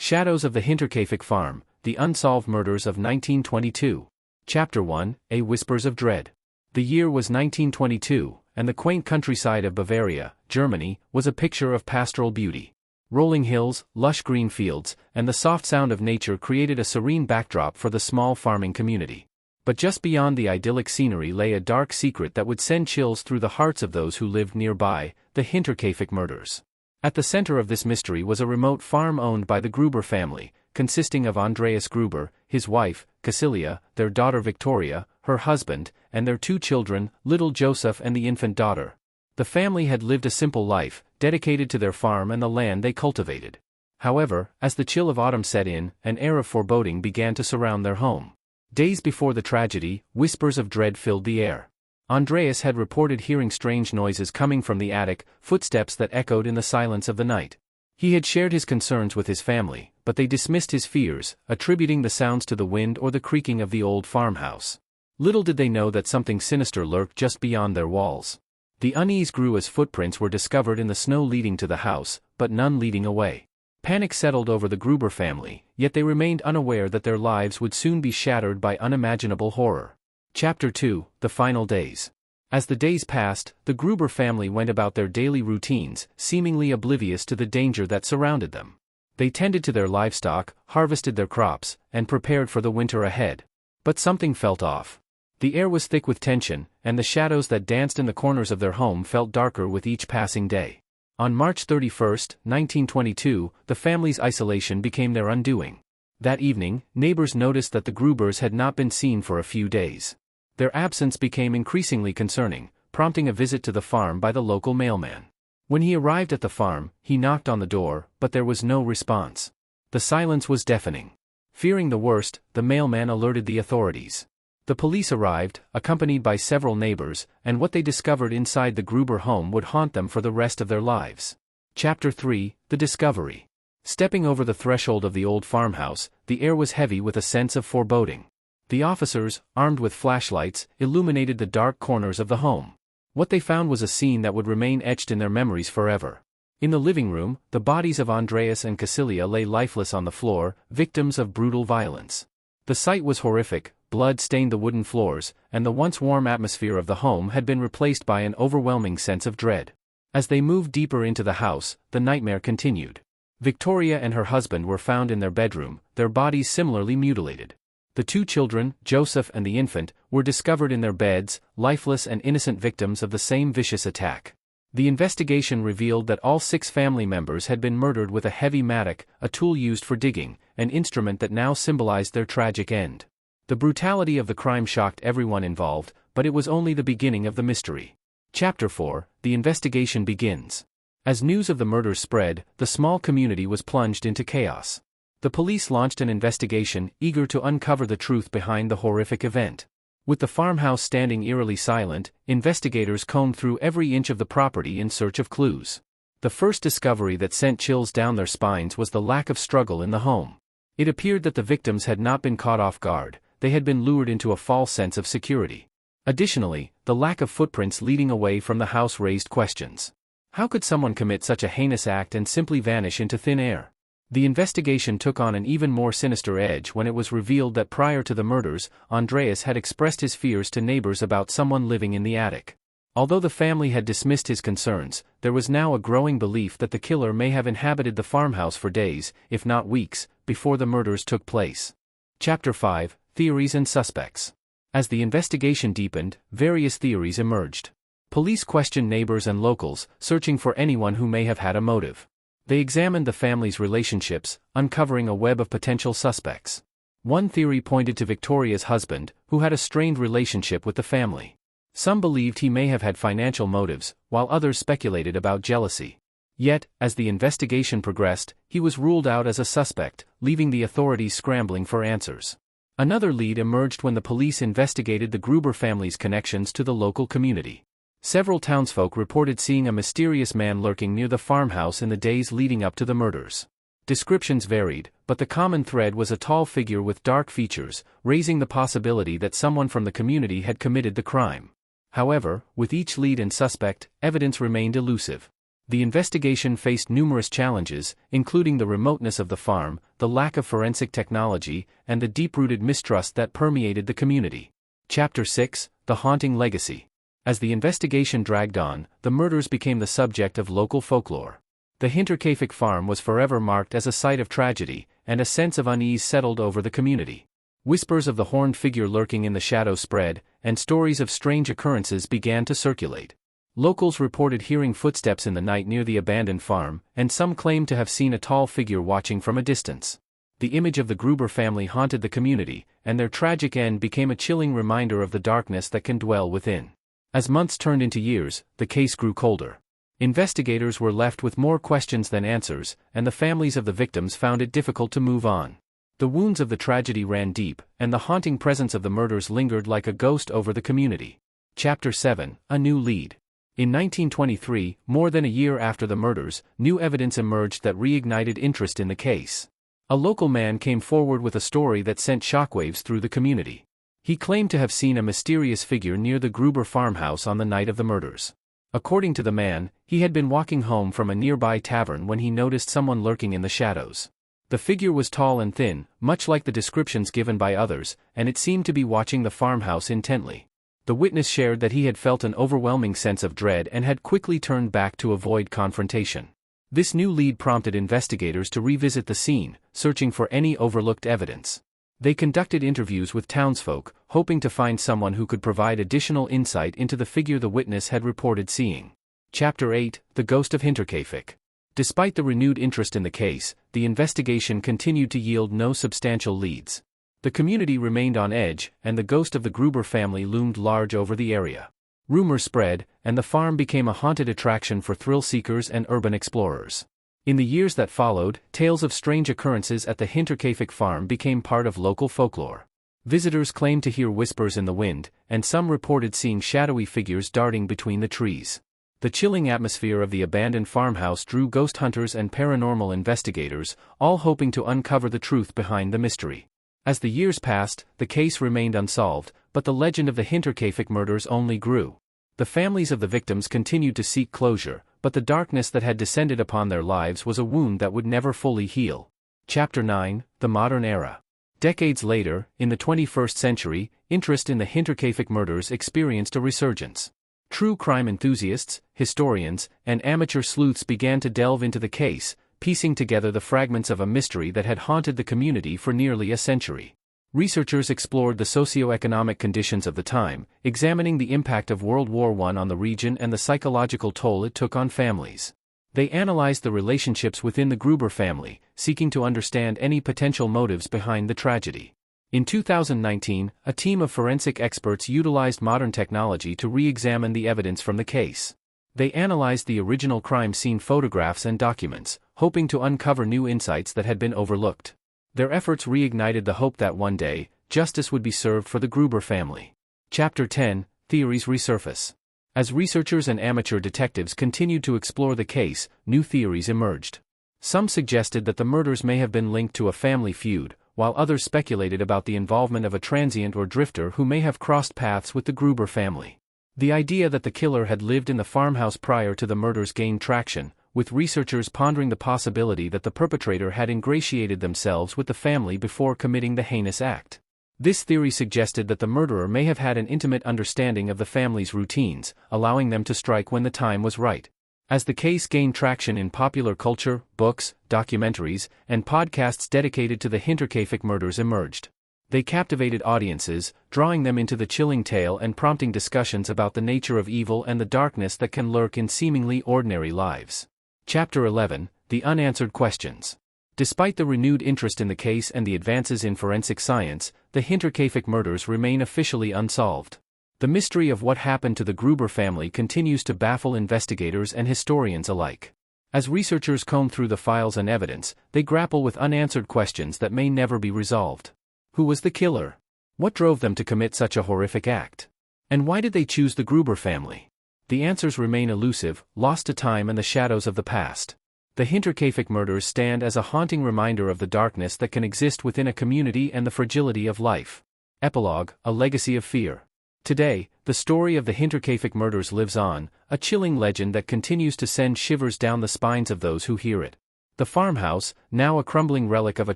Shadows of the Hinterkaifeck Farm, The Unsolved Murders of 1922. Chapter 1, A Whispers of Dread. The year was 1922, and the quaint countryside of Bavaria, Germany, was a picture of pastoral beauty. Rolling hills, lush green fields, and the soft sound of nature created a serene backdrop for the small farming community. But just beyond the idyllic scenery lay a dark secret that would send chills through the hearts of those who lived nearby: the Hinterkaifeck murders. At the center of this mystery was a remote farm owned by the Gruber family, consisting of Andreas Gruber, his wife, Cecilia, their daughter Victoria, her husband, and their two children, little Joseph and the infant daughter. The family had lived a simple life, dedicated to their farm and the land they cultivated. However, as the chill of autumn set in, an air of foreboding began to surround their home. Days before the tragedy, whispers of dread filled the air. Andreas had reported hearing strange noises coming from the attic, footsteps that echoed in the silence of the night. He had shared his concerns with his family, but they dismissed his fears, attributing the sounds to the wind or the creaking of the old farmhouse. Little did they know that something sinister lurked just beyond their walls. The unease grew as footprints were discovered in the snow leading to the house, but none leading away. Panic settled over the Gruber family, yet they remained unaware that their lives would soon be shattered by unimaginable horror. Chapter 2, The Final Days. As the days passed, the Gruber family went about their daily routines, seemingly oblivious to the danger that surrounded them. They tended to their livestock, harvested their crops, and prepared for the winter ahead. But something felt off. The air was thick with tension, and the shadows that danced in the corners of their home felt darker with each passing day. On March 31, 1922, the family's isolation became their undoing. That evening, neighbors noticed that the Grubers had not been seen for a few days. Their absence became increasingly concerning, prompting a visit to the farm by the local mailman. When he arrived at the farm, he knocked on the door, but there was no response. The silence was deafening. Fearing the worst, the mailman alerted the authorities. The police arrived, accompanied by several neighbors, and what they discovered inside the Gruber home would haunt them for the rest of their lives. Chapter 3, The Discovery. Stepping over the threshold of the old farmhouse, the air was heavy with a sense of foreboding. The officers, armed with flashlights, illuminated the dark corners of the home. What they found was a scene that would remain etched in their memories forever. In the living room, the bodies of Andreas and Cecilia lay lifeless on the floor, victims of brutal violence. The sight was horrific. Blood stained the wooden floors, and the once warm atmosphere of the home had been replaced by an overwhelming sense of dread. As they moved deeper into the house, the nightmare continued. Victoria and her husband were found in their bedroom, their bodies similarly mutilated. The two children, Joseph and the infant, were discovered in their beds, lifeless and innocent victims of the same vicious attack. The investigation revealed that all 6 family members had been murdered with a heavy mattock, a tool used for digging, an instrument that now symbolized their tragic end. The brutality of the crime shocked everyone involved, but it was only the beginning of the mystery. Chapter 4, The Investigation Begins. As news of the murders spread, the small community was plunged into chaos. The police launched an investigation, eager to uncover the truth behind the horrific event. With the farmhouse standing eerily silent, investigators combed through every inch of the property in search of clues. The first discovery that sent chills down their spines was the lack of struggle in the home. It appeared that the victims had not been caught off guard. They had been lured into a false sense of security. Additionally, the lack of footprints leading away from the house raised questions. How could someone commit such a heinous act and simply vanish into thin air? The investigation took on an even more sinister edge when it was revealed that prior to the murders, Andreas had expressed his fears to neighbors about someone living in the attic. Although the family had dismissed his concerns, there was now a growing belief that the killer may have inhabited the farmhouse for days, if not weeks, before the murders took place. Chapter 5, Theories and Suspects. As the investigation deepened, various theories emerged. Police questioned neighbors and locals, searching for anyone who may have had a motive. They examined the family's relationships, uncovering a web of potential suspects. One theory pointed to Victoria's husband, who had a strained relationship with the family. Some believed he may have had financial motives, while others speculated about jealousy. Yet, as the investigation progressed, he was ruled out as a suspect, leaving the authorities scrambling for answers. Another lead emerged when the police investigated the Gruber family's connections to the local community. Several townsfolk reported seeing a mysterious man lurking near the farmhouse in the days leading up to the murders. Descriptions varied, but the common thread was a tall figure with dark features, raising the possibility that someone from the community had committed the crime. However, with each lead and suspect, evidence remained elusive. The investigation faced numerous challenges, including the remoteness of the farm, the lack of forensic technology, and the deep-rooted mistrust that permeated the community. Chapter 6: The Haunting Legacy. As the investigation dragged on, the murders became the subject of local folklore. The Hinterkaifeck farm was forever marked as a site of tragedy, and a sense of unease settled over the community. Whispers of the horned figure lurking in the shadows spread, and stories of strange occurrences began to circulate. Locals reported hearing footsteps in the night near the abandoned farm, and some claimed to have seen a tall figure watching from a distance. The image of the Gruber family haunted the community, and their tragic end became a chilling reminder of the darkness that can dwell within. As months turned into years, the case grew colder. Investigators were left with more questions than answers, and the families of the victims found it difficult to move on. The wounds of the tragedy ran deep, and the haunting presence of the murders lingered like a ghost over the community. Chapter 7: A New Lead. In 1923, more than a year after the murders, new evidence emerged that reignited interest in the case. A local man came forward with a story that sent shockwaves through the community. He claimed to have seen a mysterious figure near the Gruber farmhouse on the night of the murders. According to the man, he had been walking home from a nearby tavern when he noticed someone lurking in the shadows. The figure was tall and thin, much like the descriptions given by others, and it seemed to be watching the farmhouse intently. The witness shared that he had felt an overwhelming sense of dread and had quickly turned back to avoid confrontation. This new lead prompted investigators to revisit the scene, searching for any overlooked evidence. They conducted interviews with townsfolk, hoping to find someone who could provide additional insight into the figure the witness had reported seeing. Chapter 8: The Ghost of Hinterkaifeck. Despite the renewed interest in the case, the investigation continued to yield no substantial leads. The community remained on edge, and the ghost of the Gruber family loomed large over the area. Rumors spread, and the farm became a haunted attraction for thrill-seekers and urban explorers. In the years that followed, tales of strange occurrences at the Hinterkaifeck farm became part of local folklore. Visitors claimed to hear whispers in the wind, and some reported seeing shadowy figures darting between the trees. The chilling atmosphere of the abandoned farmhouse drew ghost hunters and paranormal investigators, all hoping to uncover the truth behind the mystery. As the years passed, the case remained unsolved, but the legend of the Hinterkaifeck murders only grew. The families of the victims continued to seek closure, but the darkness that had descended upon their lives was a wound that would never fully heal. Chapter 9: The Modern Era. Decades later, in the 21st century, interest in the Hinterkaifeck murders experienced a resurgence. True crime enthusiasts, historians, and amateur sleuths began to delve into the case, piecing together the fragments of a mystery that had haunted the community for nearly a century. Researchers explored the socio-economic conditions of the time, examining the impact of World War I on the region and the psychological toll it took on families. They analyzed the relationships within the Gruber family, seeking to understand any potential motives behind the tragedy. In 2019, a team of forensic experts utilized modern technology to re-examine the evidence from the case. They analyzed the original crime scene photographs and documents, hoping to uncover new insights that had been overlooked. Their efforts reignited the hope that one day, justice would be served for the Gruber family. Chapter 10: Theories Resurface. As researchers and amateur detectives continued to explore the case, new theories emerged. Some suggested that the murders may have been linked to a family feud, while others speculated about the involvement of a transient or drifter who may have crossed paths with the Gruber family. The idea that the killer had lived in the farmhouse prior to the murders gained traction, with researchers pondering the possibility that the perpetrator had ingratiated themselves with the family before committing the heinous act. This theory suggested that the murderer may have had an intimate understanding of the family's routines, allowing them to strike when the time was right. As the case gained traction in popular culture, books, documentaries, and podcasts dedicated to the Hinterkaifeck murders emerged. They captivated audiences, drawing them into the chilling tale and prompting discussions about the nature of evil and the darkness that can lurk in seemingly ordinary lives. Chapter 11: The Unanswered Questions. Despite the renewed interest in the case and the advances in forensic science, the Hinterkaifeck murders remain officially unsolved. The mystery of what happened to the Gruber family continues to baffle investigators and historians alike. As researchers comb through the files and evidence, they grapple with unanswered questions that may never be resolved. Who was the killer? What drove them to commit such a horrific act? And why did they choose the Gruber family? The answers remain elusive, lost to time and the shadows of the past. The Hinterkaifeck murders stand as a haunting reminder of the darkness that can exist within a community and the fragility of life. Epilogue: A Legacy of Fear. Today, the story of the Hinterkaifeck murders lives on, a chilling legend that continues to send shivers down the spines of those who hear it. The farmhouse, now a crumbling relic of a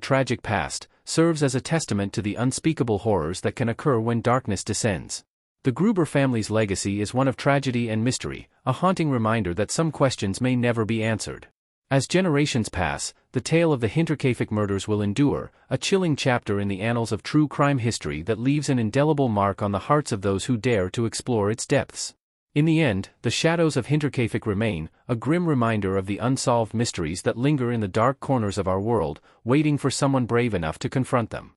tragic past, serves as a testament to the unspeakable horrors that can occur when darkness descends. The Gruber family's legacy is one of tragedy and mystery, a haunting reminder that some questions may never be answered. As generations pass, the tale of the Hinterkaifeck murders will endure, a chilling chapter in the annals of true crime history that leaves an indelible mark on the hearts of those who dare to explore its depths. In the end, the shadows of Hinterkaifeck remain, a grim reminder of the unsolved mysteries that linger in the dark corners of our world, waiting for someone brave enough to confront them.